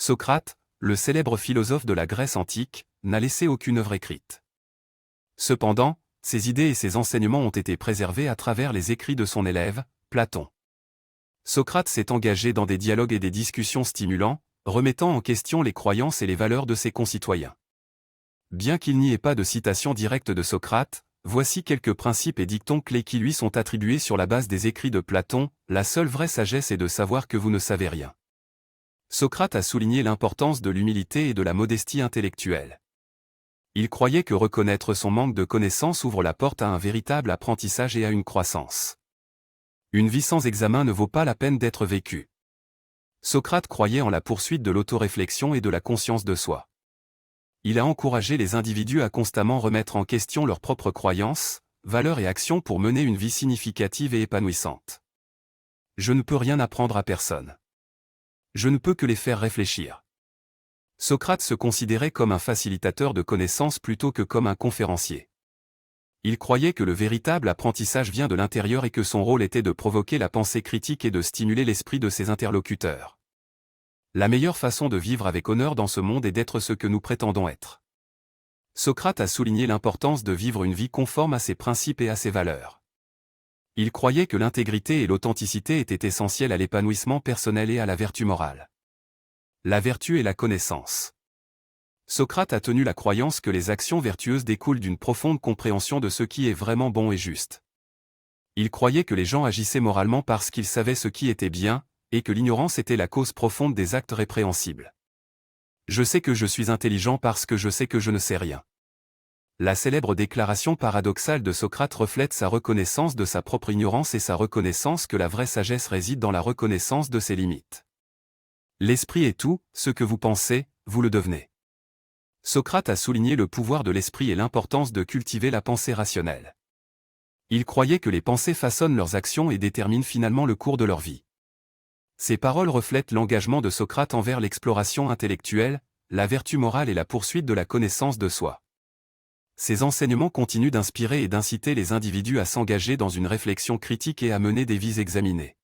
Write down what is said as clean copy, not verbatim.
Socrate, le célèbre philosophe de la Grèce antique, n'a laissé aucune œuvre écrite. Cependant, ses idées et ses enseignements ont été préservés à travers les écrits de son élève, Platon. Socrate s'est engagé dans des dialogues et des discussions stimulants, remettant en question les croyances et les valeurs de ses concitoyens. Bien qu'il n'y ait pas de citation directe de Socrate, voici quelques principes et dictons clés qui lui sont attribués sur la base des écrits de Platon. La seule vraie sagesse est de savoir que vous ne savez rien. Socrate a souligné l'importance de l'humilité et de la modestie intellectuelle. Il croyait que reconnaître son manque de connaissances ouvre la porte à un véritable apprentissage et à une croissance. Une vie sans examen ne vaut pas la peine d'être vécue. Socrate croyait en la poursuite de l'autoréflexion et de la conscience de soi. Il a encouragé les individus à constamment remettre en question leurs propres croyances, valeurs et actions pour mener une vie significative et épanouissante. Je ne peux rien apprendre à personne. Je ne peux que les faire réfléchir. Socrate se considérait comme un facilitateur de connaissances plutôt que comme un conférencier. Il croyait que le véritable apprentissage vient de l'intérieur et que son rôle était de provoquer la pensée critique et de stimuler l'esprit de ses interlocuteurs. La meilleure façon de vivre avec honneur dans ce monde est d'être ce que nous prétendons être. Socrate a souligné l'importance de vivre une vie conforme à ses principes et à ses valeurs. Il croyait que l'intégrité et l'authenticité étaient essentielles à l'épanouissement personnel et à la vertu morale. La vertu et la connaissance. Socrate a tenu la croyance que les actions vertueuses découlent d'une profonde compréhension de ce qui est vraiment bon et juste. Il croyait que les gens agissaient moralement parce qu'ils savaient ce qui était bien, et que l'ignorance était la cause profonde des actes répréhensibles. Je sais que je suis intelligent parce que je sais que je ne sais rien. La célèbre déclaration paradoxale de Socrate reflète sa reconnaissance de sa propre ignorance et sa reconnaissance que la vraie sagesse réside dans la reconnaissance de ses limites. L'esprit est tout, ce que vous pensez, vous le devenez. Socrate a souligné le pouvoir de l'esprit et l'importance de cultiver la pensée rationnelle. Il croyait que les pensées façonnent leurs actions et déterminent finalement le cours de leur vie. Ces paroles reflètent l'engagement de Socrate envers l'exploration intellectuelle, la vertu morale et la poursuite de la connaissance de soi. Ces enseignements continuent d'inspirer et d'inciter les individus à s'engager dans une réflexion critique et à mener des vies examinées.